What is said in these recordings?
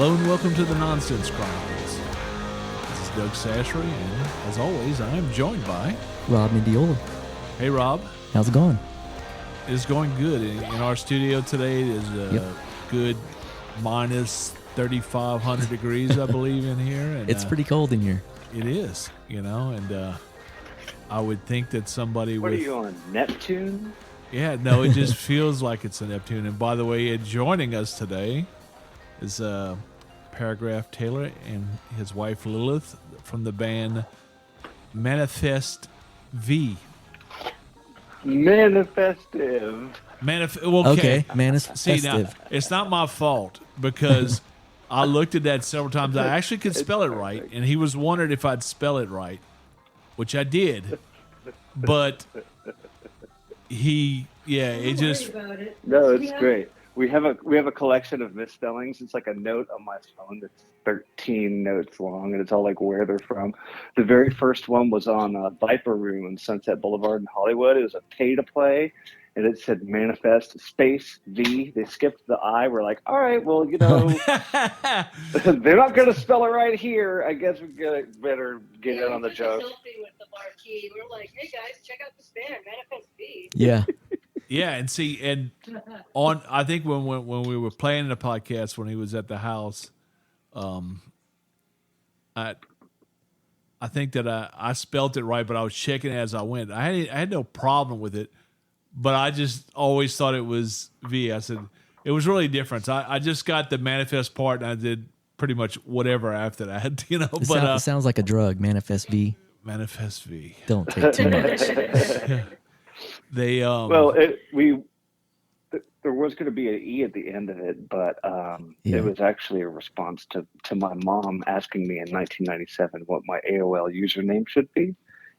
Hello and welcome to the Nonsense Chronicles. This is Doug Sashry, and as always, I am joined by Rob Mendiola. Hey, Rob. How's it going? It's going good. In our studio today, it is good minus 3,500 degrees, I believe, in here. And it's pretty cold in here. It is, and I would think that somebody What are you on, Neptune? Yeah, no, it just feels like it's a Neptune. And by the way, joining us today is Paragraph Taylor and his wife Lilith from the band ManifestiV. ManifestiV. Okay, ManifestiV. See, now, it's not my fault because I looked at that several times. I actually could spell it right, and he was wondering if I'd spell it right, which I did. But it just... No, it's great. We have a collection of misspellings. It's like a note on my phone that's 13 notes long, and it's all like where they're from. The very first one was on Viper Room on Sunset Boulevard in Hollywood. It was a pay-to-play, and it said Manifest space V. They skipped the I. We're like, all right, well, they're not going to spell it right here. I guess we better get in on the joke. Selfie with the marquee. We're like, hey guys, check out this band, ManifestiV. Yeah. Yeah, and see, and I think when we were playing the podcast when he was at the house, I think that I spelt it right, but I was checking it as I went. I had no problem with it, but I just always thought it was V. I said it was really different. I just got the manifest part, and I did pretty much whatever after that, It sounds like a drug, ManifestiV. ManifestiV. Don't take too much. They there was going to be an E at the end of it, but it was actually a response to my mom asking me in 1997 what my AOL username should be,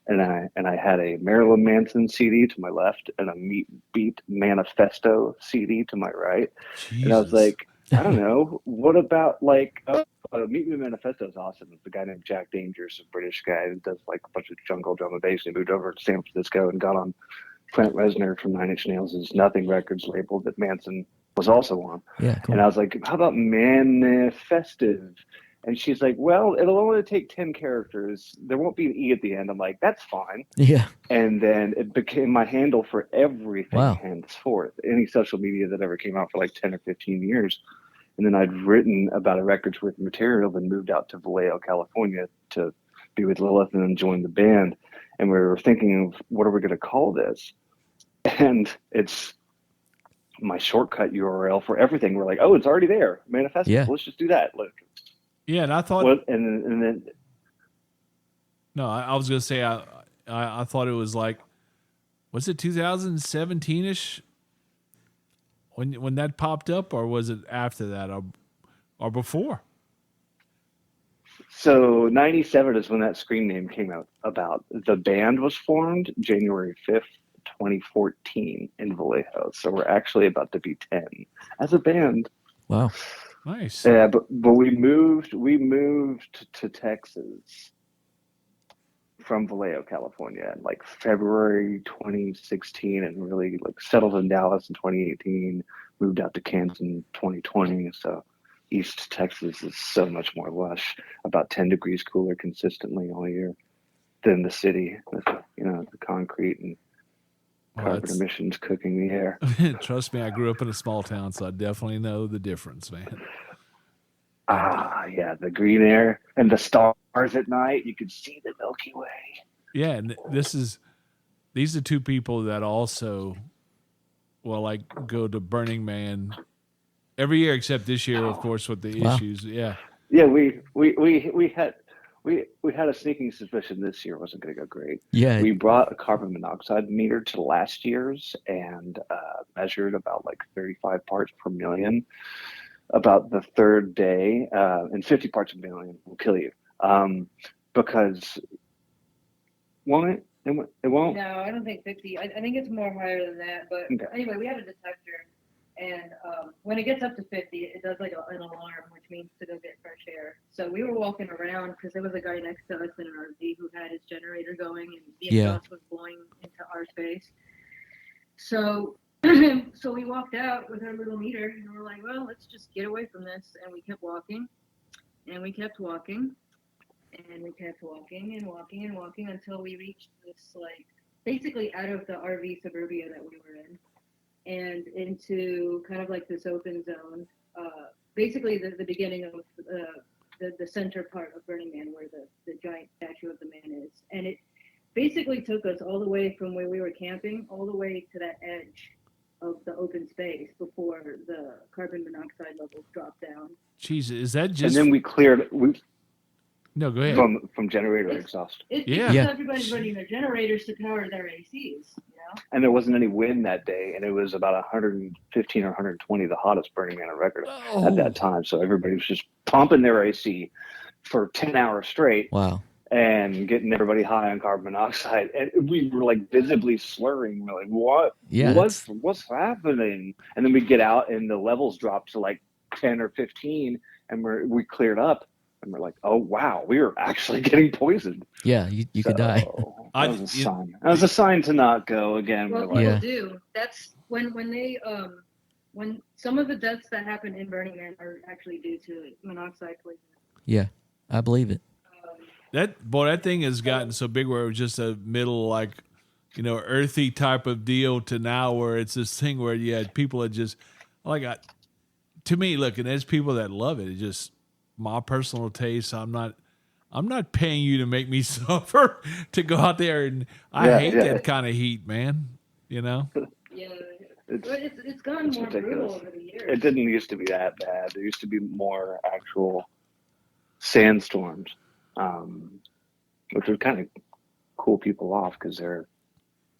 and I had a Marilyn Manson CD to my left and a Meat Beat Manifesto CD to my right. Jesus. And I was like, I don't know, what about Meat Beat Manifesto is awesome. It's a guy named Jack Dangerous, a British guy who does like a bunch of jungle drum and bass. He moved over to San Francisco and got on Trent Reznor from Nine Inch Nails' Nothing Records label that Manson was also on. Yeah, cool. And I was like, how about ManifestiV? And she's like, well, it'll only take 10 characters. There won't be an E at the end. I'm like, that's fine. Yeah. And then it became my handle for everything henceforth. Any social media that ever came out for like 10 or 15 years. And then I'd written about a record's worth of material, then moved out to Vallejo, California to be with Lilith and then join the band. And we were thinking of what are we going to call this? And it's my shortcut URL for everything. We're like, oh, it's already there. Manifest. Yeah. Let's just do that. Look. Yeah, and I thought. And then. No, I was going to say I thought it was like, was it 2017ish when that popped up, or was it after that, or before? So 97 is when that screen name came out about. The band was formed January 5th, 2014 in Vallejo. So we're actually about to be 10 as a band. Wow. Nice. Yeah, but we moved to Texas from Vallejo, California in like February 2016 and really like settled in Dallas in 2018, moved out to Kansas in 2020. So East Texas is so much more lush, about 10 degrees cooler consistently all year than the city with, the concrete and carbon emissions cooking the air. Trust me, I grew up in a small town, so I definitely know the difference, man. Yeah, the green air and the stars at night. You could see the Milky Way. Yeah, and these are two people that also, go to Burning Man every year except this year, of course, with the issues. Yeah. Yeah, we had a sneaking suspicion this year wasn't going to go great. Yeah. We brought a carbon monoxide meter to last year's and measured about like 35 parts per million. About the third day, and 50 parts per million will kill you. Because won't it? It won't? No, I don't think 50. I think it's more higher than that. But Anyway, we had a detector. And when it gets up to 50, it does like an alarm, which means to go get fresh air. So we were walking around because there was a guy next to us in an RV who had his generator going and the exhaust was blowing into our space. So So we walked out with our little meter, and we're like, well, let's just get away from this. And we kept walking, and we kept walking, and we kept walking and walking and walking until we reached this, like, basically out of the RV suburbia that we were in and into kind of like this open zone. Basically the beginning of the center part of Burning Man, where the giant statue of the man is. And it basically took us all the way from where we were camping all the way to that edge of the open space before the carbon monoxide levels dropped down. Jeez, is that just? And then we cleared. No, go ahead. From generator exhaust. Because everybody's running their generators to power their ACs, you know? And there wasn't any wind that day, and it was about 115 or 120, the hottest Burning Man on record at that time. So everybody was just pumping their AC for 10 hours straight. Wow. And getting everybody high on carbon monoxide. And we were like visibly slurring. We're like, what? Yeah, what's happening? And then we get out and the levels drop to like 10 or 15, and we cleared up. And we're like, oh, wow, we are actually getting poisoned. Yeah, you could die. That was a sign. That was a sign to not go again. Well, people do. That's when some of the deaths that happen in Burning Man are actually due to monoxide poisoning. Yeah, I believe it. That thing has gotten so big where it was just a middle, like, earthy type of deal to now where it's this thing where you had people that just, to me, look, and there's people that love it. It's just my personal taste. I'm not paying you to make me suffer to go out there, and I hate that kind of heat, man. Yeah, it's gotten more brutal over the years. It didn't used to be that bad. There used to be more actual sandstorms, which would kind of cool people off because they're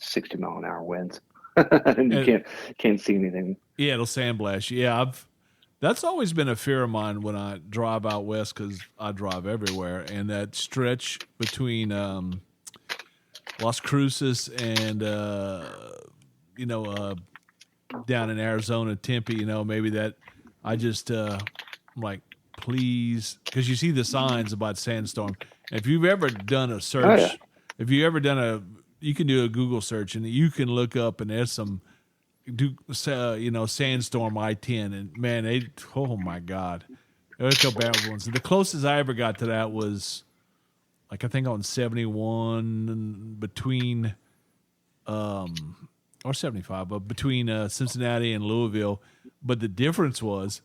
60-mile-an-hour winds, and you can't see anything. Yeah, it'll sandblast you. Yeah, that's always been a fear of mine when I drive out west because I drive everywhere, and that stretch between Las Cruces and down in Arizona, Tempe, maybe that I just I'm like, please, because you see the signs about sandstorm. And if you've ever done a search, you can do a Google search and you can look up, and there's some sandstorm I-10, and man, oh my God, there's a couple bad ones. The closest I ever got to that was I think on 71 between or 75, but between Cincinnati and Louisville. But the difference was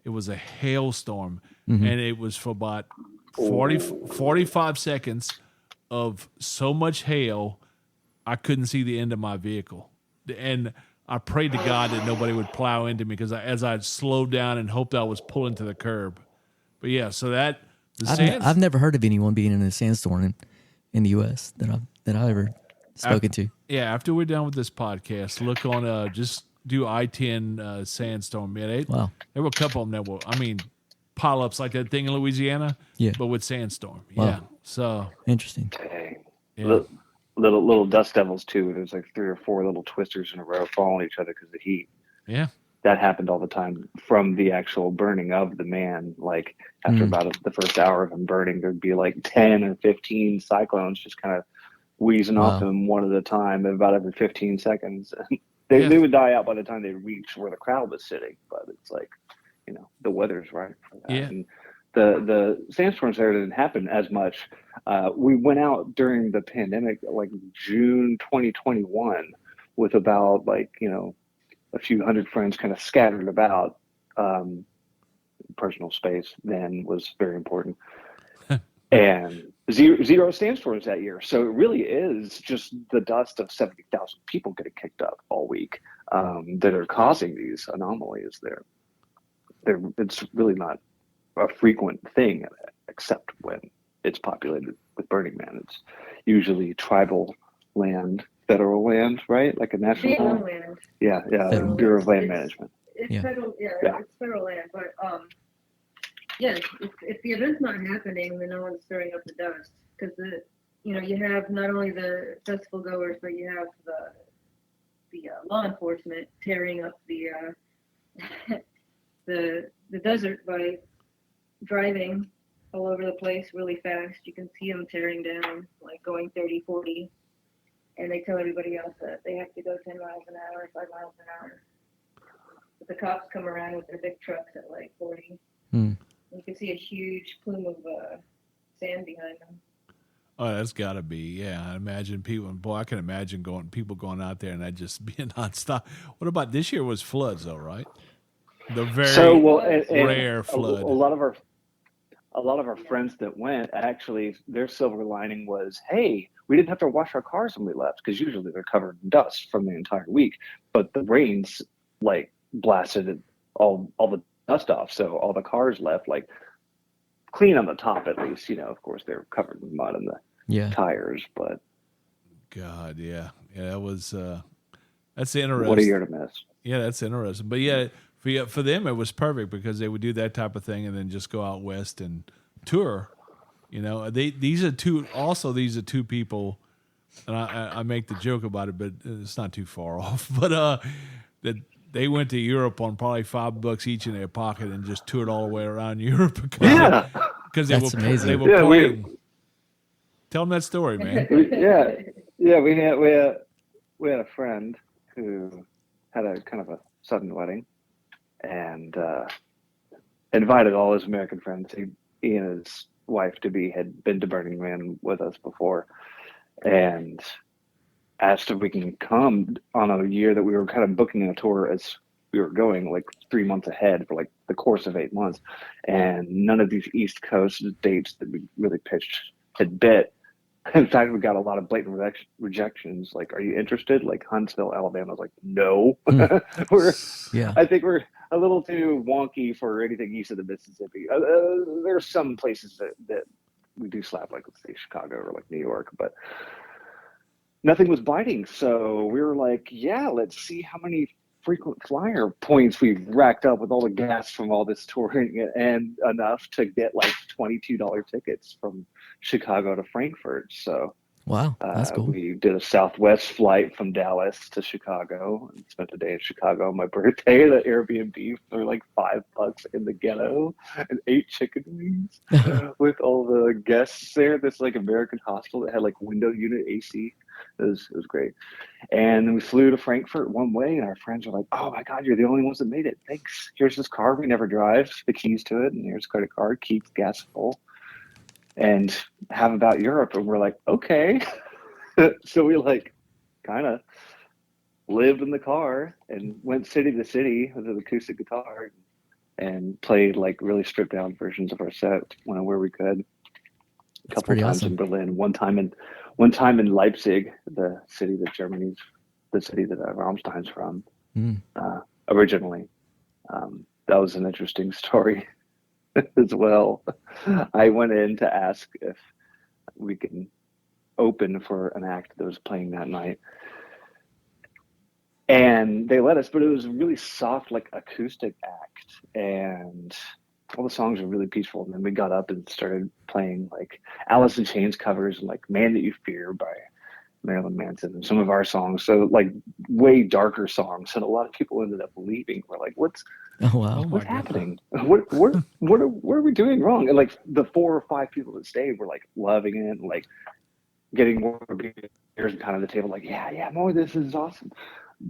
it was a hailstorm, and it was for about 45 seconds of so much hail, I couldn't see the end of my vehicle. And I prayed to God that nobody would plow into me because as I slowed down and hoped I was pulling to the curb. But yeah, so I've never heard of anyone being in a sandstorm in the U.S. that I've ever spoken to. Yeah, after we're done with this podcast, look on just do I-10 sandstorm. Yeah, there were a couple of them that were, pile-ups like that thing in Louisiana, but with sandstorm. Wow. Yeah, so interesting. Dang. Yeah. Little dust devils too. There's like 3 or 4 little twisters in a row following each other because of the heat. Yeah, that happened all the time from the actual burning of the man. Like after about the first hour of him burning, there'd be like 10 or 15 cyclones just kind of wheezing off him one at a time, about every 15 seconds. They would die out by the time they reached where the crowd was sitting. But it's like, the weather's right for that. Yeah. And the sandstorms there didn't happen as much. We went out during the pandemic, like June 2021, with about a few hundred friends kind of scattered about. Personal space then was very important. And zero sandstorms that year. So it really is just the dust of 70,000 people getting kicked up all week that are causing these anomalies there. It's really not a frequent thing, except when it's populated with Burning Man. It's usually tribal land, federal land, right? Like a national land. Yeah, Bureau of Land Management. It's federal, it's federal land, but if the event's not happening, then no one's stirring up the dust because you have not only the festival goers, but you have the law enforcement tearing up the the desert by driving all over the place really fast. You can see them tearing down, like going 30, 40. and they tell everybody else that they have to go 10 miles an hour, 5 miles an hour. But the cops come around with their big trucks at like 40. You can see a huge plume of sand behind them. Oh, that's got to be, yeah. I imagine people, boy, I can imagine people going out there and that just being nonstop. What about this year was floods, though, right? The very rare flood. A lot of our friends that went, actually, their silver lining was, hey, we didn't have to wash our cars when we left, because usually they're covered in dust from the entire week. But the rains like blasted all the dust off, so all the cars left like clean on the top at least. Of course they're covered in mud in the tires, but God, yeah, that was that's interesting. What a year to miss. Yeah, that's interesting. But yeah, for them it was perfect because they would do that type of thing and then just go out west and tour. These are two people, and I make the joke about it, but it's not too far off. But that they went to Europe on probably $5 each in their pocket and just toured all the way around Europe because That's amazing. They were playing. Tell them that story, man. We had a friend who had a kind of a sudden wedding and invited all his American friends. He and his wife to be had been to Burning Man with us before, and asked if we can come on a year that we were kind of booking a tour as we were going like 3 months ahead for like the course of 8 months, and none of these East Coast dates that we really pitched had bit. In fact, we got a lot of blatant rejections. Like, are you interested? Like Huntsville, Alabama. I was like, no. I think we're a little too wonky for anything east of the Mississippi. There's some places that we do slap, like let's say Chicago or like New York, but nothing was biting. So we were like, yeah, let's see how many frequent flyer points we've racked up with all the gas from all this touring, and enough to get like $22 tickets from Chicago to Frankfurt. So wow, that's cool. We did a Southwest flight from Dallas to Chicago and spent a day in Chicago on my birthday at an Airbnb for like $5 in the ghetto and 8 chicken wings with all the guests there. This like American hostel that had like window unit AC. It was great. And then we flew to Frankfurt one way, and our friends were like, oh my God, you're the only ones that made it. Thanks. Here's this car we never drive, the keys to it, and here's a credit card, keep gas full, and have about Europe. And we're like, okay. So we like kind of lived in the car and went city to city with an acoustic guitar and played like really stripped down versions of our set where we could. A couple times in Berlin, one time in Leipzig, the city that Rammstein's from, originally. That was an interesting story as well. I went in to ask if we can open for an act that was playing that night, and they let us, but it was a really soft, like acoustic act, and all the songs were really peaceful. And then we got up and started playing like Alice in Chains covers and like Man That You Fear by Marilyn Manson and some of our songs. So like way darker songs. And a lot of people ended up leaving. We're like, what's happening? What are we doing wrong? And like the 4 or 5 people that stayed were like loving it and like getting more beers and kind of the table like, yeah, more, this is awesome.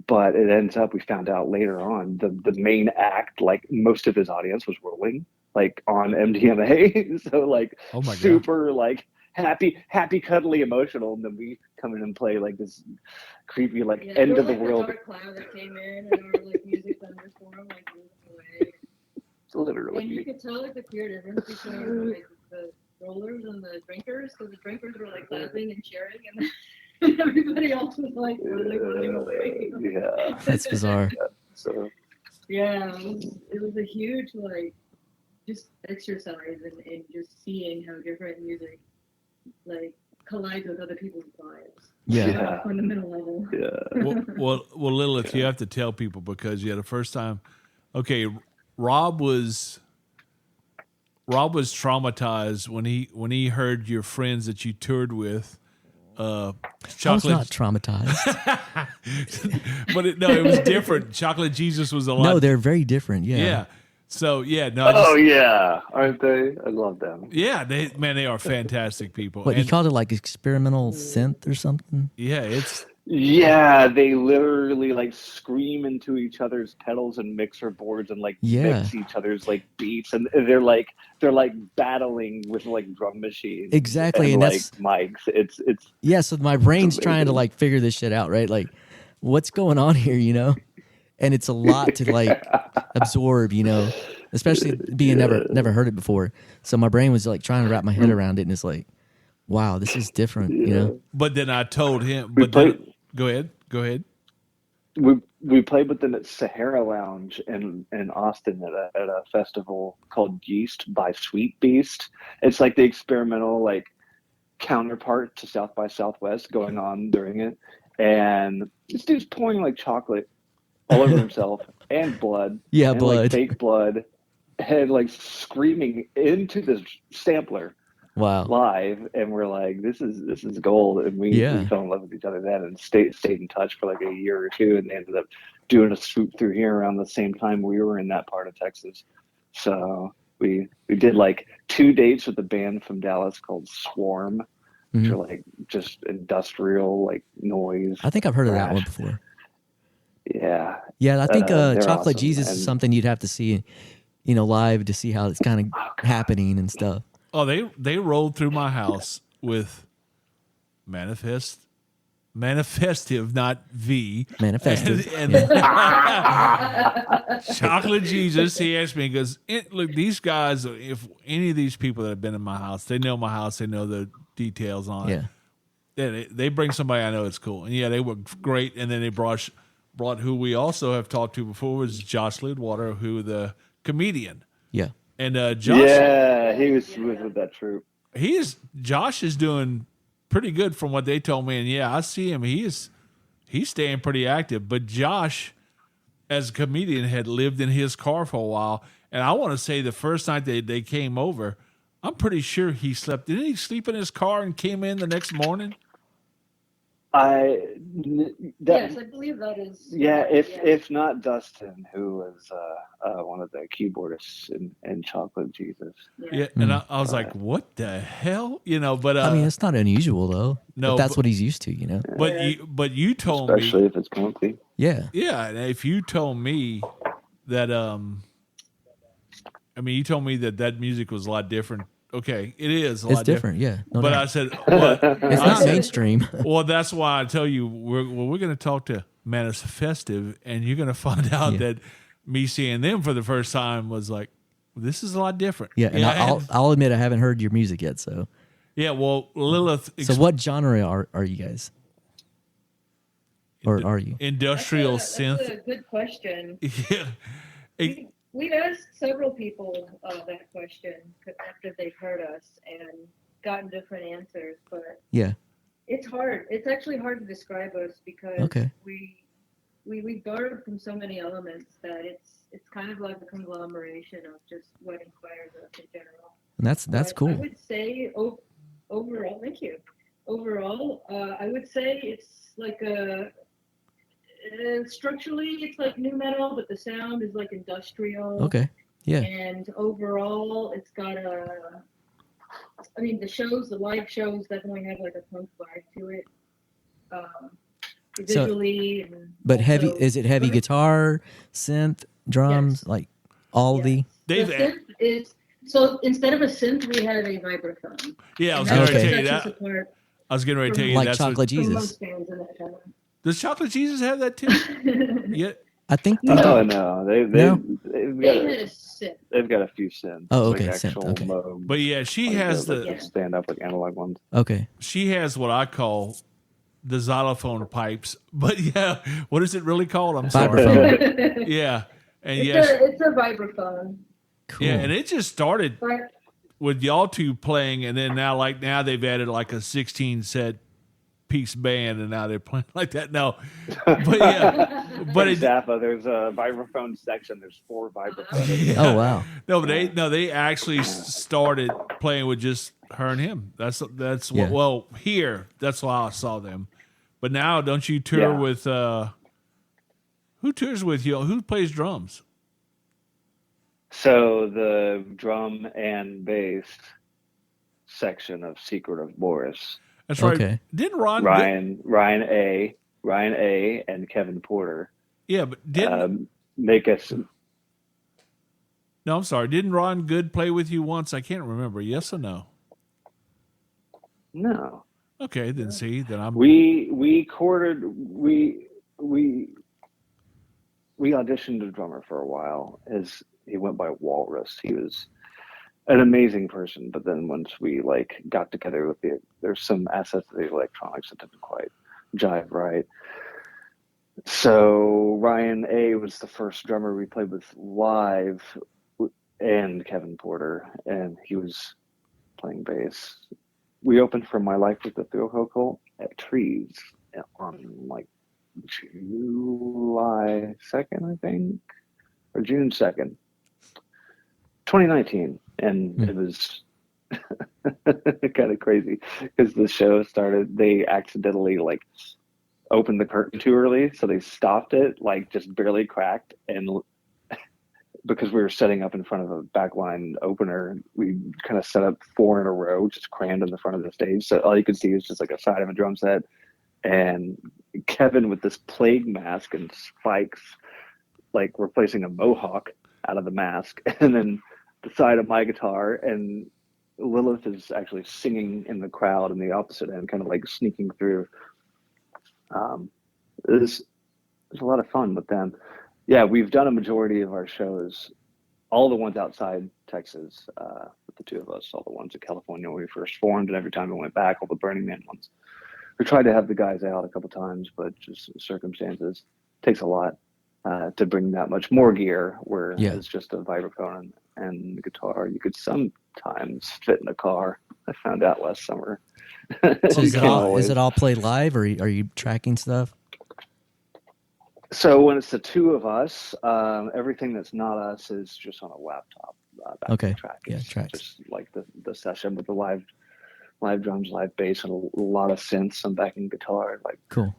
But it ends up, we found out later on, the main act, like most of his audience was rolling, like on MDMA. So like super like happy, cuddly, emotional. And then we come in and play like this creepy, like end of the world. Dark cloud that came in and our like music thunderstorm like moved away. Literally. And you could tell like the clear difference between like the rollers and the drinkers. So the drinkers were like clapping and cheering, and everybody else was like really running away. Yeah, that's bizarre. It was a huge like just exercise in just seeing how different music like collides with other people's lives. Yeah. Fundamental level. Yeah. Well, Lilith, you have to tell people because the first time. Okay, Rob was traumatized when he heard your friends that you toured with. I was not traumatized. But it was different. Chocolate Jesus was a lot. No, they're very different. Yeah. So yeah, no. I just, Oh yeah, aren't they? I love them. yeah, they are fantastic people. What, and you called it like experimental synth or something? yeah, it's Yeah, they literally like scream into each other's pedals and mixer boards and like Yeah. mix each other's like beats, and they're like battling with like drum machines Exactly, and and like that's mics. It's yeah. So my brain's trying to amazing. like figure this shit out, right? Like, what's going on here, you know? And it's a lot to like absorb, you know, especially being never heard it before. So my brain was like trying to wrap my head around it, and it's like, wow, this is different, you Yeah. know? but then I told him, We but then played go ahead. Go ahead. we played with them at Sahara Lounge in Austin at a festival called Yeast by Sweet Beast. It's like the experimental like counterpart to South by Southwest going on during it, and this dude's pouring like chocolate all over himself and blood Yeah, and like blood. fake blood and like screaming into this sampler Wow. live, and we're like, this is gold, and we Yeah. fell in love with each other then and stayed in touch for like a year or two, and ended up doing a swoop through here around the same time we were in that part of Texas. So we did like 2 dates with a band from Dallas called Swarm, which are like just industrial like noise. I think I've heard of that thrash. one before. Yeah, Yeah, I think they're Chocolate awesome. Jesus is And something you'd have to see, you know, live to see how it's kind of happening and stuff. Oh, they rolled through my house with ManifestiV, not V. ManifestiV. And Chocolate Jesus, he asked me, because look, these guys, if any of these people that have been in my house, they know my house, they know the details on it. Yeah. They bring somebody I know it's cool. And yeah, they were great. And then they brought who we also have talked to before was Josh Lidwater, who the comedian. Yeah. And Josh, yeah, he was with that troupe. Josh is doing pretty good from what they told me. And yeah, I see him. He's staying pretty active. But Josh, as a comedian, had lived in his car for a while. And I want to say the first night they came over, I'm pretty sure he slept. Didn't he sleep in his car and came in the next morning? Yes, I believe that is. Yeah, if not Dustin, who was one of the keyboardists in Chocolate Jesus. Yeah, and I was like, what the hell? You know, but I mean, it's not unusual though. no, But that's what he's used to, you know? but you told Especially me, if it's comfy. Yeah. yeah, and if you told me that I mean, you told me that music was a lot different. Okay, it is a It's lot different, yeah. No But doubt. I said, well, It's not mainstream. well, that's why I tell you we're going to talk to ManifestiV, and you're going to find out Yeah. that me seeing them for the first time was like, this is a lot different. Yeah, and I'll admit I haven't heard your music yet, so. Yeah, well, Lilith. So what genre are you guys? Or are you? Industrial synth. That's a good question. Yeah. We've asked several people that question after they've heard us and gotten different answers, but Yeah. it's hard. It's actually hard to describe us because Okay. we borrowed from so many elements that it's kind of like a conglomeration of just what inspires us in general. And that's But cool. I would say overall, thank you. Overall, I would say it's like structurally it's like new metal, but the sound is like industrial. Okay. Yeah. And overall, it's got I mean, the live shows definitely have like a punk vibe to it. Visually. But heavy, also- is it heavy guitar, synth, drums, Yes. like all the? The synth is, so instead of a synth, we have a vibraphone. Yeah, I was And getting ready to that tell you sets us that. apart I was getting ready to tell you Like that's Chocolate what, from Jesus. most bands in that genre. Does Chocolate Jesus have that too? Yeah. I think they No, do. no, No? they've They got had a synth. they've got a few synths. Oh, like okay, synth, actual okay. Moog, But yeah, she like has the stand up like analog ones. Okay. she has what I call the xylophone pipes. But yeah, what is it really called? I'm sorry. Vibraphone. Yeah. And It's yes, it's a vibraphone. Cool. yeah, and it just started But with y'all two playing, and then now they've added like a 16 set piece band, and now they're playing like that. No, but yeah, but it, Zappa, there's a vibraphone section. There's 4 vibraphones. yeah. Oh, wow. No, but they actually started playing with just her and him. That's Yeah. what. Well, here that's why I saw them. But now, don't you tour Yeah. with? Who tours with you? Who plays drums? So the drum and bass section of Secret of Boris, That's right. Okay. Didn't Ron? Ryan A, and Kevin Porter Yeah, but didn't. make us. No, I'm sorry. Didn't Ron Good play with you once? I can't remember. Yes or no? No, Okay, then see that I'm. we auditioned a drummer for a while. He went by Walrus. He was an amazing person, but then once we like got together with there's some assets of the electronics that didn't quite jive right. So Ryan A was the first drummer we played with live, and Kevin Porter, and he was playing bass. We opened for My Life with the Thrill Cult at Trees on like July 2nd, I think, or June 2nd, 2019. And it was kind of crazy because the show started, they accidentally like opened the curtain too early. So they stopped it, like just barely cracked. And because we were setting up in front of a backline opener, we kind of set up 4 in a row, just crammed in the front of the stage. So all you could see was just like a side of a drum set. And Kevin with this plague mask and spikes, like replacing a mohawk out of the mask. And then the side of my guitar, and Lilith is actually singing in the crowd in the opposite end, kind of like sneaking through. It was a lot of fun with them. Yeah, we've done a majority of our shows, all the ones outside Texas, with the two of us, all the ones in California when we first formed, and every time we went back, all the Burning Man ones. We tried to have the guys out a couple times, but just circumstances takes a lot to bring that much more gear, where it's just a vibraphone and the guitar. You could sometimes fit in a car. I found out last summer. So is it all played live, or are you tracking stuff? So when it's the two of us, everything that's not us is just on a laptop. Okay. Track. Yeah, It's tracks. just like the session with the live drums, live bass, and a lot of synths, some backing guitar, like cool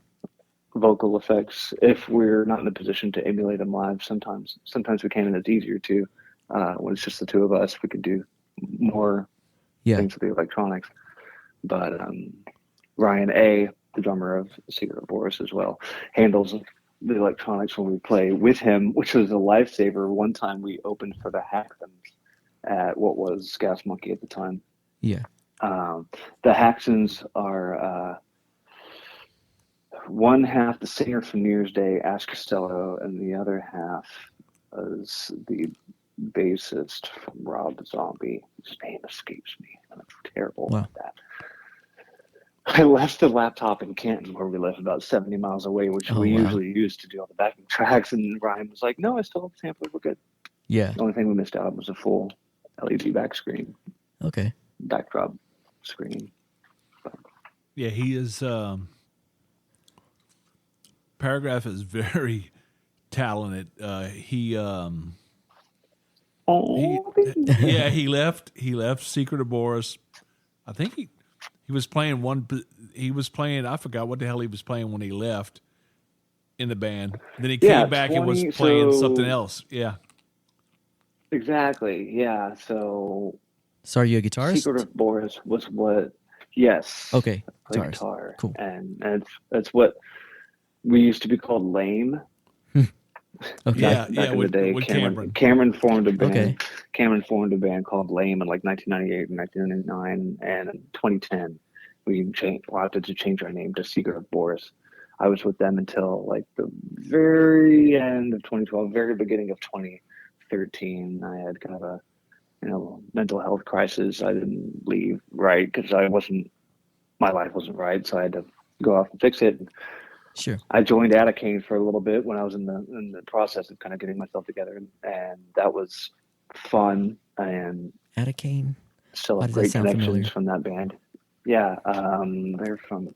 vocal effects. If we're not in a position to emulate them live, sometimes we can, and it's easier to. When it's just the two of us, we could do more things with the electronics. But Ryan A, the drummer of Secret of Boris as well, handles the electronics when we play with him, which was a lifesaver. One time we opened for the Haxons at what was Gas Monkey at the time. Yeah. The Haxons are one half the singer from New Year's Day, Ash Costello, and the other half is the bassist from Rob Zombie. His name escapes me. I'm terrible at that. I left the laptop in Canton, where we live, about 70 miles away, which we usually use to do all the backing tracks. And Ryan was like, "No, I still have the sampler. We're good." Yeah. The only thing we missed out was a full LED back screen. Okay. Backdrop screen. Yeah, he is. Paragraph is very talented. He left Secret of Boris. I think he was playing I forgot what the hell he was playing when he left in the band. Then he came back and was playing something else. Yeah. Exactly. Yeah. So are you a guitarist? Secret of Boris was what? Yes. Okay. I play guitar. Cool. And it's what we used to be called Lame. Okay. Back in the day, Cameron formed a band. Okay. Cameron formed a band called Lame in like 1998 and 1999, and in 2010 we opted to change our name to Secret of Boris. I was with them until like the very end of 2012, very beginning of 2013. I had kind of a mental health crisis. I didn't leave because my life wasn't right, so I had to go off and fix it. Sure. I joined Atticane for a little bit when I was in the process of kind of getting myself together, and that was fun. And Atticane, still have great connections from that band. Yeah, they're from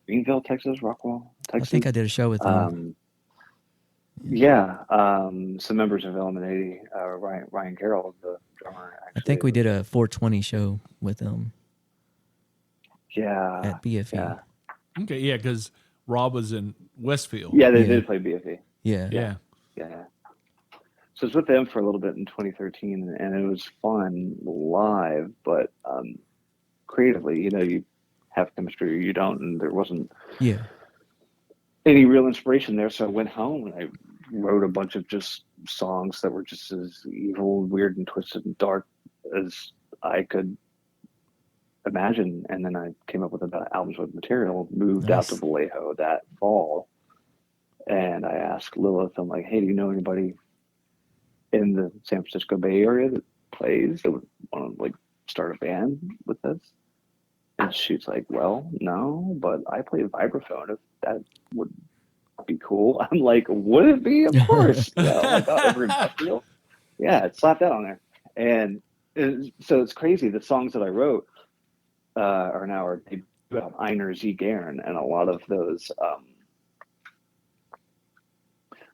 Greenville, Texas, Rockwell, Texas. I think I did a show with them. Some members of Element 80, Ryan Carroll, the drummer. Actually, I think we did a 420 show with them. Yeah. At BFE. Yeah. Okay, yeah, because Rob was in Westfield. Yeah, they did play BFE. Yeah. Yeah. So I was with them for a little bit in 2013, and it was fun live, but creatively, you have chemistry or you don't, and there wasn't Yeah. any real inspiration there. So I went home and I wrote a bunch of just songs that were just as evil, weird, and twisted and dark as I could imagine. And then I came up with about albums with material, moved out to Nice. Vallejo that fall. And I asked Lilith, I'm like, hey, do you know anybody in the San Francisco Bay Area that plays, that would want to like start a band with us? And she's like, well, no, but I play vibraphone if that would be cool. I'm like, would it be? Of course. Yeah, oh my God, over industrial. Yeah, slap that on there. And so it's crazy. The songs that I wrote are now our debut album, Einer Z Gern, and a lot of those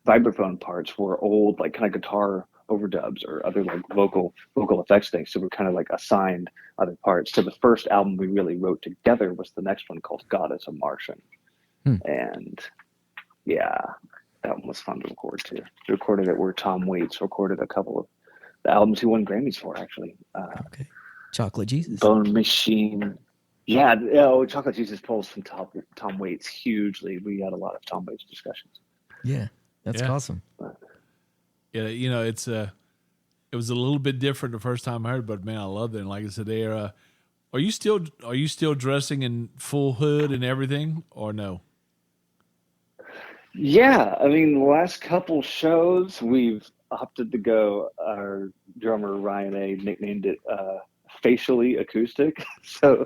vibraphone parts were old, like kind of guitar overdubs or other like vocal effects things. So we're kind of like assigned other parts. So the first album we really wrote together was the next one called God is a Martian. And yeah, that one was fun to record too. We recorded it where Tom Waits recorded a couple of the albums he won Grammys for, actually. Okay. Chocolate Jesus. Bone Machine. Yeah, Chocolate Jesus pulls from Tom Waits hugely. We had a lot of Tom Waits discussions. Yeah. That's awesome. Yeah, it was a little bit different the first time I heard it, but man, I loved it. And like I said, are you still dressing in full hood and everything, or no? Yeah, I mean, the last couple shows we've opted to go. Our drummer Ryan A nicknamed it facially acoustic. So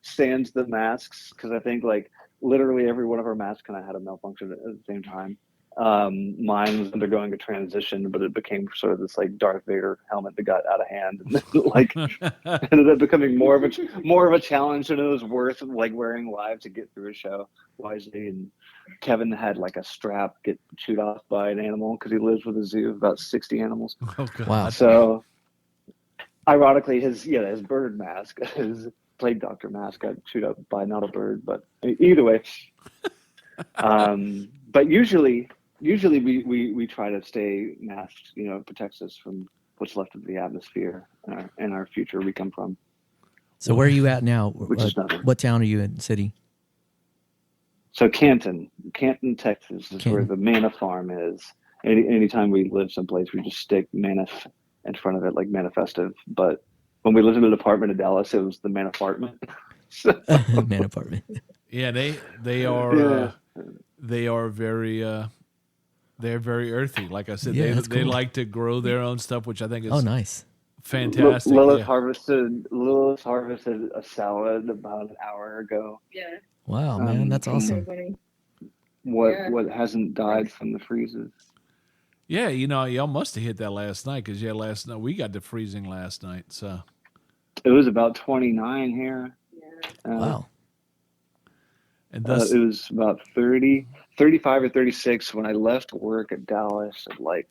sans the masks, because I think like literally every one of our masks kind of had a malfunction at the same time. Mine was undergoing a transition, but it became sort of this like Darth Vader helmet that got out of hand, and like ended up becoming more of a challenge than it was worth, like wearing live to get through a show wisely. And Kevin had like a strap get chewed off by an animal because he lives with a zoo of about 60 animals. Oh, God. Wow. So ironically, his bird mask, his plague doctor mask, got chewed up by not a bird, but either way. But usually we try to stay masked, protects us from what's left of the atmosphere and our future we come from. So where are you at now? Which is nothing. What town are you in? City? So Canton, Texas is where the Manna Farm is. Anytime we live someplace, we just stick Manif in front of it, like ManifestiV. But when we lived in an apartment in Dallas, it was the Man Apartment. Man apartment. Yeah, they are they are very they're very earthy. Like I said, Yeah, they cool. like to grow their own stuff, which I think is Nice. fantastic. Lilith Yeah. harvested a salad about an hour ago. Yeah. Wow, man, that's awesome. What hasn't died from the freezes? Yeah, y'all must have hit that last night because last night we got to freezing last night. So It was about 29 here. Yeah. Wow. and thus, it was about 35 or 36 when I left work at Dallas at like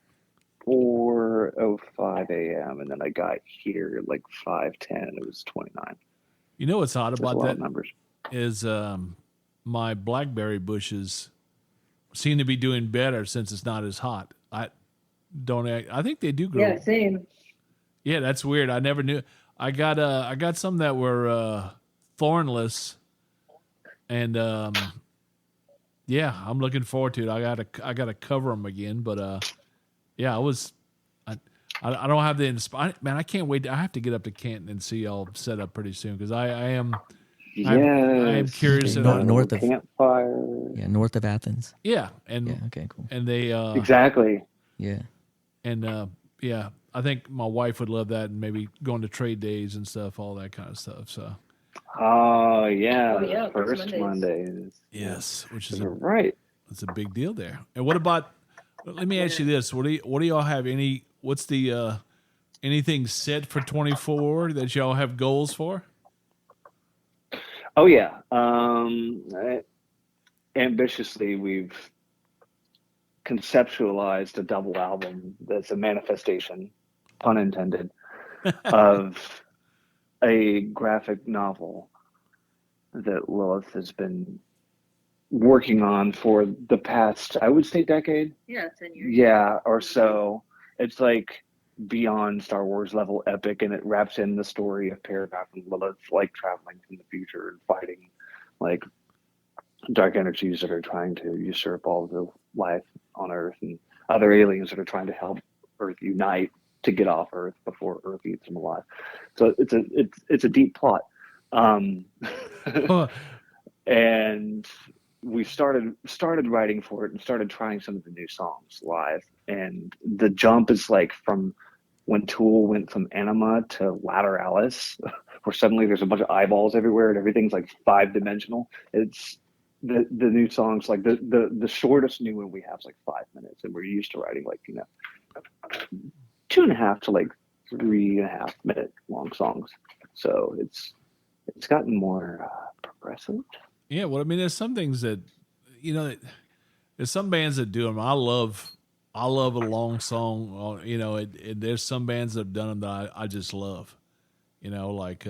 4:05 a.m. and then I got here at like 5:10 and it was 29. you know what's odd That's about a lot that of numbers. is my blackberry bushes seem to be doing better since it's not as hot. I think they do grow. Yeah, same. Yeah, that's weird. I never knew. I got some that were thornless, and yeah, I'm looking forward to it. I gotta cover them again, but yeah, I don't have the man. I can't wait. I have to get up to Canton and see y'all set up pretty soon because I am curious about north of campfire. Yeah, north of Athens. Yeah, and Yeah, okay, cool. and they Exactly. Yeah. and yeah, I think my wife would love that, and maybe going to trade days and stuff, all that kind of stuff. So Oh yeah, Oh, yeah, first Mondays. Mondays. yes, which is You're right. it's a big deal there. And what about? Let me ask you this: What do y'all have? What's the anything set for 24 that y'all have goals for? Oh yeah. Ambitiously, we've conceptualized a double album that's a manifestation, pun intended, of a graphic novel that Lilith has been working on for the past, I would say, decade. Yeah, 10 years. Yeah, or so. It's like beyond Star Wars level epic, and it wraps in the story of Paradox and Lilith, like traveling from the future and fighting like dark energies that are trying to usurp all the life on Earth, and other aliens that are trying to help Earth unite to get off Earth before Earth eats them alive. So it's a deep plot. And we started writing for it and started trying some of the new songs live. And the jump is like from when Tool went from Anima to Lateralis, where suddenly there's a bunch of eyeballs everywhere and everything's like 5-dimensional. It's the new songs, like the shortest new one we have is like 5 minutes, and we're used to writing like 2.5 to like 3.5 minute long songs. So it's gotten more progressive. Yeah, well, I mean, there's some things that, there's some bands that do them. I love a long song. There's some bands that have done them that I just love. Like.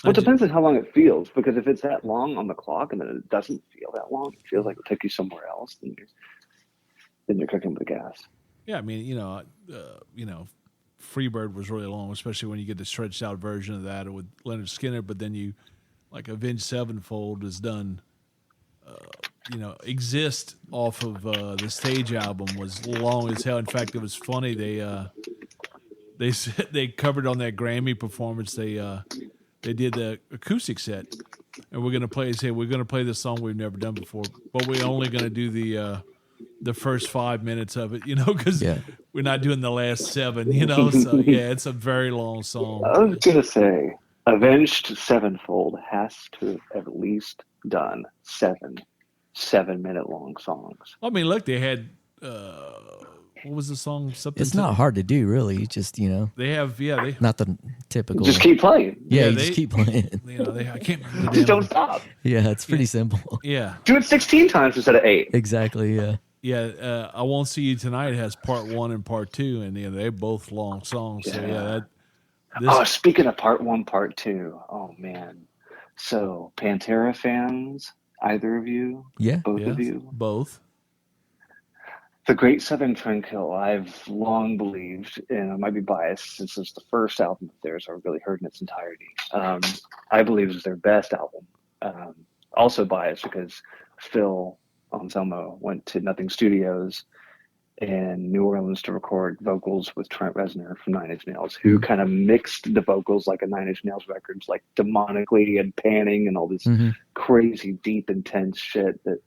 Well, it depends on how long it feels, because if it's that long on the clock and then it doesn't feel that long, it feels like it'll take you somewhere else, then you're cooking with the gas. Yeah, I mean, Freebird was really long, especially when you get the stretched out version of that with Leonard Skinner. But then like Avenged Sevenfold is done. Exist off of the stage album was long as hell. In fact, it was funny. They said they covered on that Grammy performance. They did the acoustic set, and we're gonna play this song we've never done before, but we're only gonna do the first 5 minutes of it, because we're not doing the last 7, So yeah, it's a very long song. I was gonna say, Avenged Sevenfold has to have at least done 7-minute long songs. I mean, look, they had what was the song? Something. It's not hard to do, really. It's just they have they not the typical. Just keep playing. Yeah, just keep playing. I can't remember. Just don't stop. Yeah, it's pretty simple. Yeah, do it 16 times instead of 8. Exactly. Yeah. Yeah, I Won't See You Tonight has part 1 and part 2, and they're both long songs. So Speaking of part 1, part 2, oh man. So Pantera fans, either of you? Yeah, both of you. Both. The Great Southern Trendkill, I've long believed, and I might be biased since it's the first album of theirs I've really heard in its entirety. I believe it's their best album. Also biased because Phil Anselmo went to Nothing Studios in New Orleans to record vocals with Trent Reznor from Nine Inch Nails, who kind of mixed the vocals like a Nine Inch Nails records, like demonically and panning and all this crazy, deep, intense shit that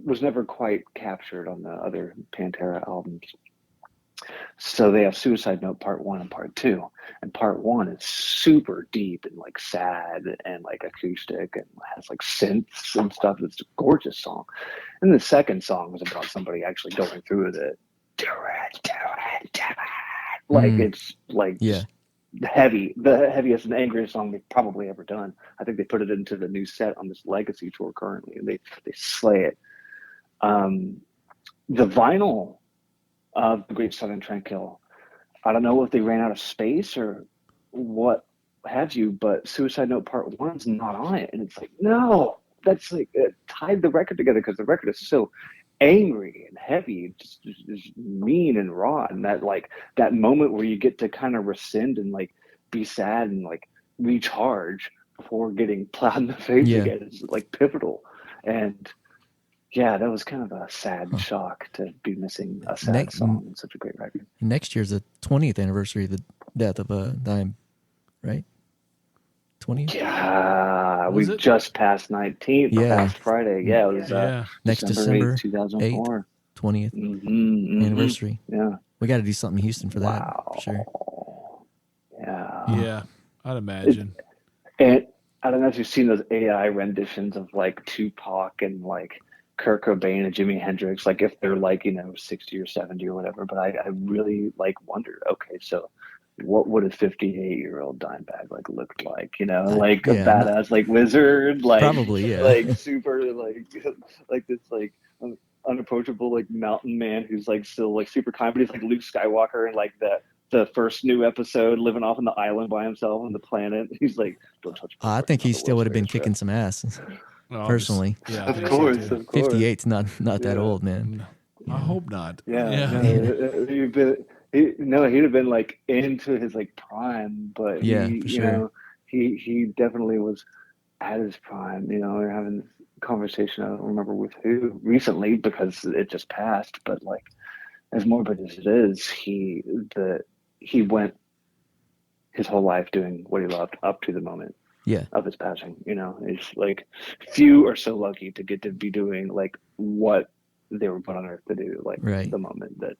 was never quite captured on the other Pantera albums. So they have Suicide Note part 1 and part 2, and part 1 is super deep and like sad and like acoustic and has like synths and stuff. It's a gorgeous song. And the second song was about somebody actually going through with it. Do it. Like it's like heavy, the heaviest and angriest song they've probably ever done. I think they put it into the new set on this Legacy tour currently, and they slay it. The vinyl of The Great Southern Trendkill, I don't know if they ran out of space or what have you, but Suicide Note part 1's not on it, and it's like, no, that's like it tied the record together, because the record is so angry and heavy, just mean and raw, and that moment where you get to kind of rescind and like be sad and like recharge before getting plowed in the face again is like pivotal. And yeah, that was kind of a sad shock to be missing a sad song in such a great record. Next year's the 20th anniversary of the death of Dime, right? 20th? Yeah, we just passed 19th past Friday. Yeah, it was next December 8th, 2004. 20th anniversary. Yeah. We got to do something in Houston for that, for sure. Yeah, I'd imagine. And I don't know if you've seen those AI renditions of like Tupac and like Kurt Cobain and Jimi Hendrix, like if they're like, 60 or 70 or whatever. But I really like wondered, okay, so what would a 58-year-old Dimebag like look like? Like a badass like wizard, like probably, like super like this like unapproachable like mountain man who's like still like super kind, but he's like Luke Skywalker and like the the first new episode, living off on the island by himself on the planet. He's like, don't touch me. I think he still would have been kicking some ass. Oh, Personally, yeah, I Of think so, course, too. of course. 58's not that old, man. No, I hope not. Yeah, no, he'd have been like into his like prime, but Yeah, he, for you sure. know, he definitely was at his prime. You know, we are having this conversation. I don't remember with who recently because it just passed. But like, as morbid as it is, he went his whole life doing what he loved up to the moment Yeah, of his passing. You know, it's like few are so lucky to get to be doing like what they were put on earth to do, like right. the moment that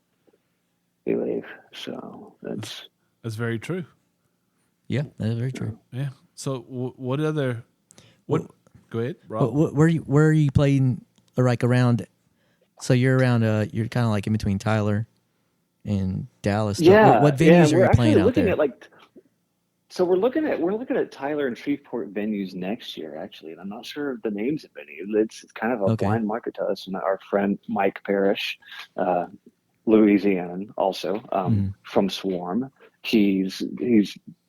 they leave. So that's very true. Yeah, that is very true. Yeah. So what other? What? Go ahead, Rob. Where are you playing? Like around? So you're around. You're kind of like in between Tyler and Dallas. yeah. What venues We're are you playing actually out looking there? at like. So we're looking at Tyler and Shreveport venues next year, actually, and I'm not sure of the names of any. It's kind of a Okay. blind market to us. And our friend Mike Parrish, Louisianan, also from Swarm, he's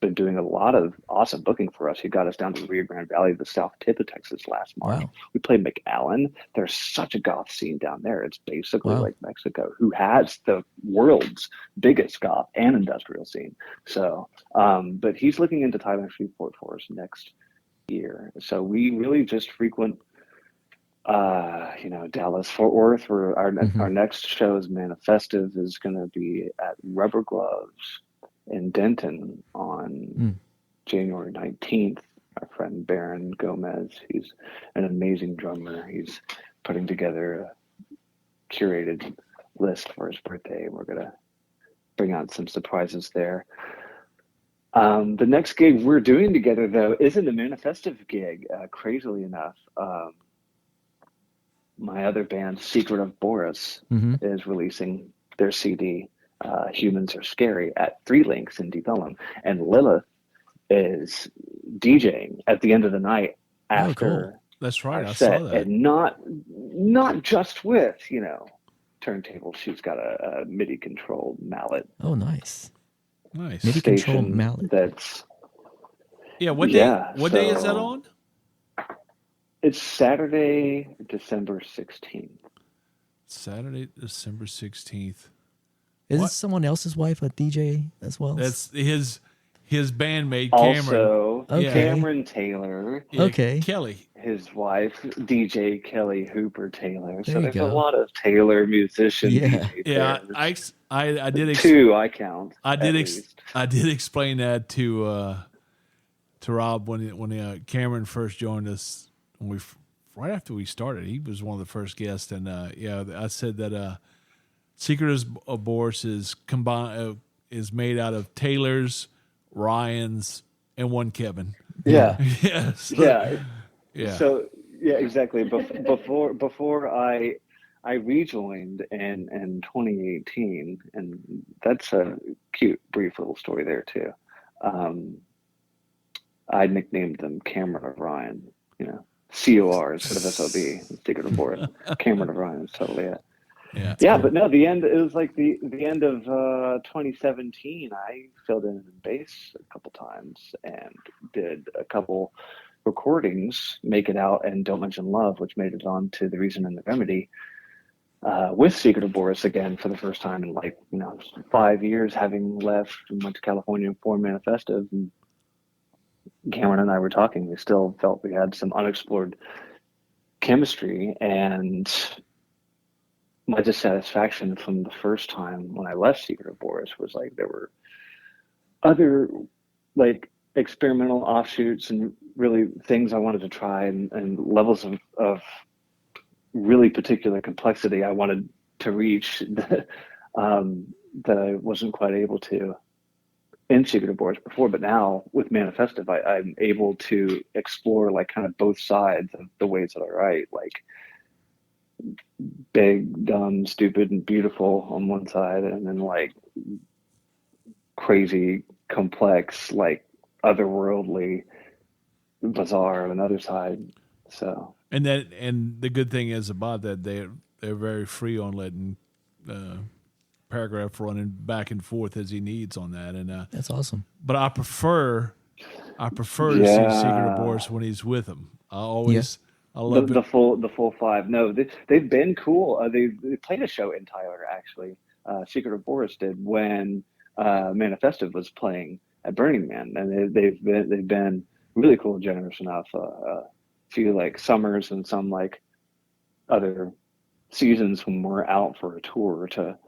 been doing a lot of awesome booking for us. He got us down to the Rio Grande Valley, the south tip of Texas last March. Wow. We played McAllen. There's such a goth scene down there. It's basically Wow. like Mexico, who has the world's biggest goth and industrial scene. So, but he's looking into Tyler and Shreveport for us next year. So we really just frequent Dallas, Fort Worth, where our next show is ManifestiV is going to be at Rubber Gloves in Denton on January 19th. Our friend Baron Gomez, he's an amazing drummer. He's putting together a curated list for his birthday. We're going to bring out some surprises there. The next gig we're doing together, though, isn't a ManifestiV gig, crazily enough. My other band, Secret of Boris, is releasing their CD, Humans Are Scary, at Three Links in Deep Ellum. And Lilith is DJing at the end of the night after cool. That's right. our I set. saw that. And not just with, turntable. She's got a MIDI controlled mallet Oh, nice. Nice. MIDI controlled station mallet. that's Yeah. What day? Yeah, What day is that so- on? it's Saturday, December 16th. Saturday, December 16th. Is What? this someone else's wife a DJ as well? That's his bandmate Cameron. Also, Okay. Cameron Taylor, Yeah, Okay. Kelly. his wife, DJ Kelly Hooper Taylor. So There you there's go. a lot of Taylor musicians. Yeah. Yeah, I did. Two, I count. I at did. least. I did explain that to Rob when Cameron first joined us. Right after we started, he was one of the first guests, and I said that Secret of Boris is is made out of Taylor's, Ryan's, and one Kevin. Yeah. Yes. Yeah. Yeah. So yeah, exactly. Before I rejoined in 2018, and that's a cute, brief little story there too. I nicknamed them Cameron of Ryan. COR instead of SOB. Secret of Boris. Cameron of Ryan is totally it. Yeah. Yeah, but no, the end. It was like the end of 2017. I filled in bass a couple times and did a couple recordings, Make It Out and Don't Mention Love, which made it on to The Reason and the Remedy, with Secret of Boris again for the first time in 5 years, having left and went to California for ManifestiV. And Cameron and I were talking. We still felt we had some unexplored chemistry, and my dissatisfaction from the first time when I left Secret of Boris was there were other experimental offshoots and really things I wanted to try and levels of really particular complexity I wanted to reach that I wasn't quite able to in Secret of Boris before. But now with ManifestiV, I'm able to explore kind of both sides of the ways that I write, big, dumb, stupid, and beautiful on one side, and then crazy, complex, otherworldly, bizarre on another side. So And the good thing is about that they're very free on letting paragraph running back and forth as he needs on that. And That's awesome. but I prefer to see Secret of Boris when he's with him. I love the full five. No, they've been cool. They played a show in Tyler actually. Secret of Boris did when ManifestiV was playing at Burning Man, and they've been really cool, generous enough. A few like summers and some like other seasons when we're out for a tour to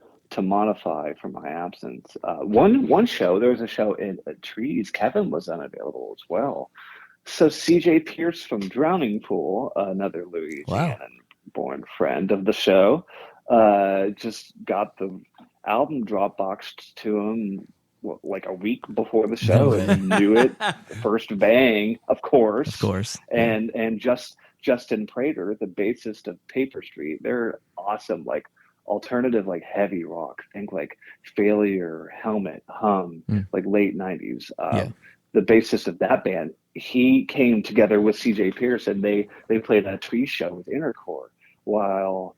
modify for my absence. One show, there was a show in Trees. Kevin was unavailable as well. So CJ Pierce from Drowning Pool, another Louisiana-born friend of the show, just got the album Dropboxed to him like a week before the show, and knew it first bang, of course. And Justin Prater, the bassist of Paper Street, they're awesome, like alternative, like heavy rock. Think like Failure, Helmet, Hum, like late 90s. The bassist of that band, he came together with CJ Pierce, and they played a Tree show with Intercore while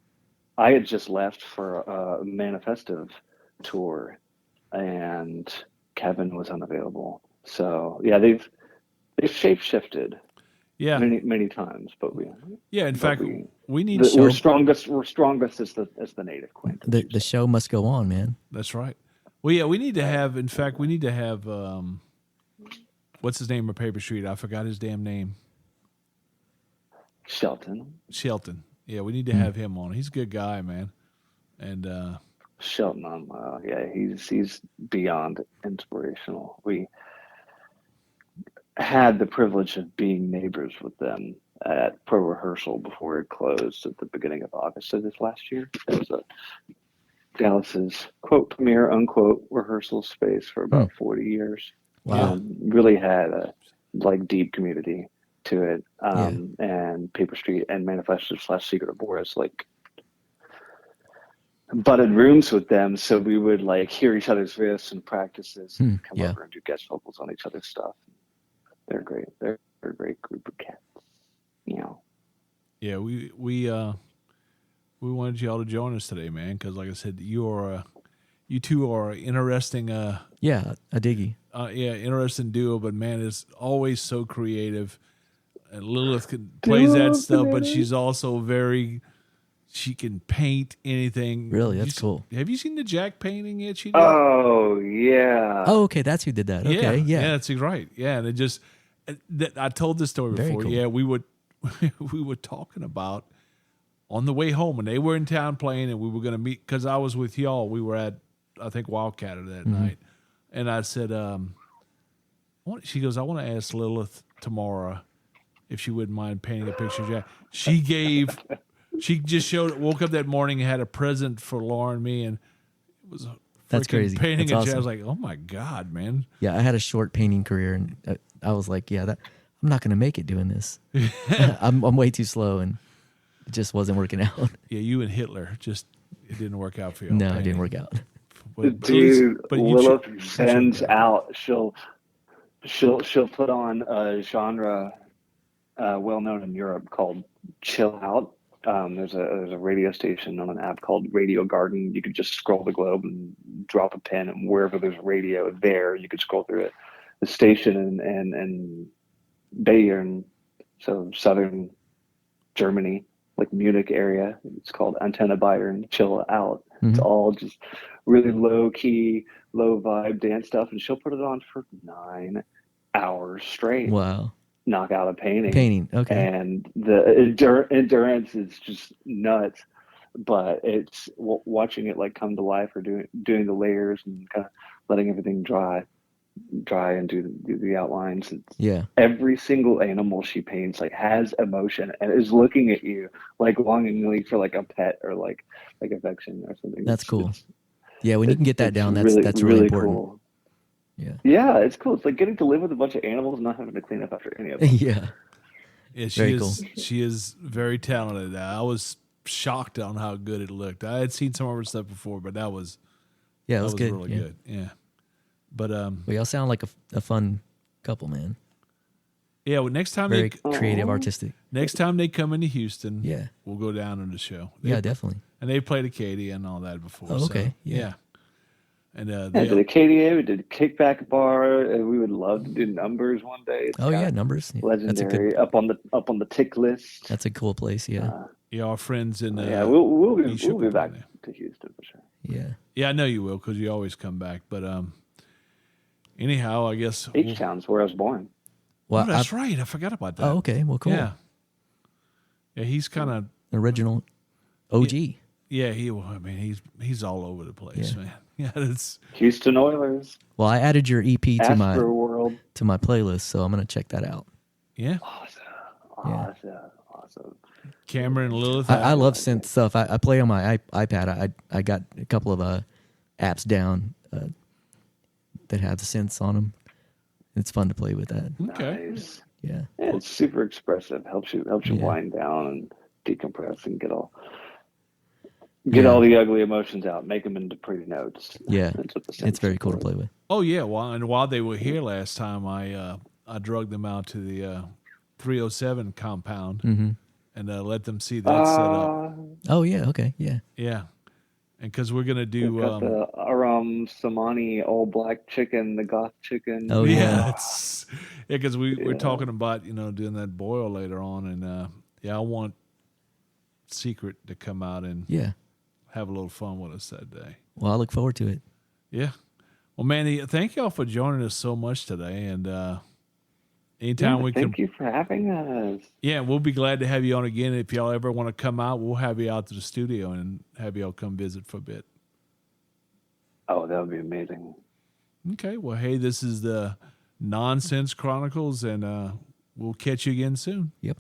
I had just left for a ManifestiV tour, and Kevin was unavailable. So yeah, they've shape shifted many times, but in fact we need we're strongest as the native Quint. The show must go on, man. That's right. Well, yeah, we need to have what's his name of Paper Street? I forgot his damn name. Shelton. Yeah, we need to have him on. He's a good guy, man. And Shelton, he's beyond inspirational. We had the privilege of being neighbors with them at Pro Rehearsal before it closed at the beginning of August of this last year. It was Dallas's quote premier unquote rehearsal space for about 40 years. Wow. Really had a deep community to it. And Paper Street and ManifestiV / Secret of Boris butted rooms with them, so we would hear each other's riffs and practices and come over and do guest vocals on each other's stuff. They're great. They're a great group of cats. Yeah, we wanted y'all to join us today, man, because like I said, you two are interesting. A diggy. Interesting duo, but man, it's always so creative. And Lilith plays that stuff, but she's also she can paint anything. Really, that's cool. Have you seen the Jack painting yet? She did? Oh yeah. Oh, okay, that's who did that. Okay, yeah, that's right. Yeah, and it just I told this story before. Cool. Yeah, we were talking about on the way home, and they were in town playing, and we were going to meet because I was with y'all. We were at I think Wildcatter that night, and I said, she goes, I want to ask Lilith tomorrow if she wouldn't mind painting a picture of Jack. She just woke up that morning and had a present for Laura and me, and it was that's crazy. Painting that's a awesome. Jack. I was like, oh my God, man. Yeah, I had a short painting career, and I was like, I'm not going to make it doing this. I'm way too slow, and it just wasn't working out. Yeah, you and Hitler it didn't work out for you. No, it didn't work out. Dude, Lilith sends out. She'll put on a genre well known in Europe called chill out. There's a radio station on an app called Radio Garden. You could just scroll the globe and drop a pin, and wherever there's radio there, you could scroll through it. The station in Bayern, so southern Germany, like Munich area, it's called Antenne Bayern Chill Out. It's all just really low key, low vibe dance stuff, and she'll put it on for 9 hours straight. Wow. Knock out a painting. Okay. And the endurance is just nuts, but it's watching it come to life, or doing the layers and kind of letting everything dry and do the outlines. Every single animal she paints has emotion and is looking at you longingly for a pet or like affection or something. That's cool. When you can get that down, that's really important. Cool. Yeah, it's cool. It's like getting to live with a bunch of animals and not having to clean up after any of them. Yeah, she is very talented. I was shocked on how good it looked. I had seen some of her stuff before, but that was good. Really good. Yeah, but we all sound like a fun couple, man. Yeah, well, next time very creative, artistic. Next time they come into Houston, we'll go down on the show. Definitely. And they played Acadia and all that before. Oh, okay. So, yeah. And Yeah, did a KDA, we did a kickback bar, and we would love to do numbers one day. It's Oh yeah, got numbers. Yeah. legendary up on the tick list. That's a cool place. Yeah. yeah, our friends in Yeah, we'll East be back Chicago. to Houston for sure. Yeah. Yeah, I know you will because you always come back. But anyhow, I guess H-Town's where I was born. Oh, that's right. I forgot about that. Oh, okay. Well, cool. Yeah. Yeah, he's kind of Original OG. yeah. I mean, he's all over the place, Yeah. man. Yeah, it's Houston Oilers. Well, I added your EP to Astroworld. my playlist, so I'm gonna check that out. yeah. Awesome. Cameron Lilith. I love synth stuff. I play on my iPad. I got a couple of apps down that have the synths on them. It's fun to play with that. Okay. Nice. Yeah. Yeah, it's super expressive. Helps you wind down and decompress and get all the ugly emotions out, make them into pretty notes. Yeah. That's what the It's synths very are cool to for. play with. Oh yeah. Well, and while they were here last time, I drugged them out to the 307 compound and let them see that setup. Oh yeah. Okay. Yeah. Yeah. And because we're gonna do We've got the Aram Samani all black chicken, the goth chicken. Oh yeah. because we're talking about doing that boil later on, and I want Secret to come out and have a little fun with us that day. Well, I look forward to it. Yeah. Well, Manny, thank y'all for joining us so much today, and anytime we can. Thank you for having us. Yeah, we'll be glad to have you on again. If y'all ever want to come out, we'll have you out to the studio and have y'all come visit for a bit. Oh, that would be amazing. Okay. Well, hey, this is the Nonsense Chronicles, and we'll catch you again soon. Yep.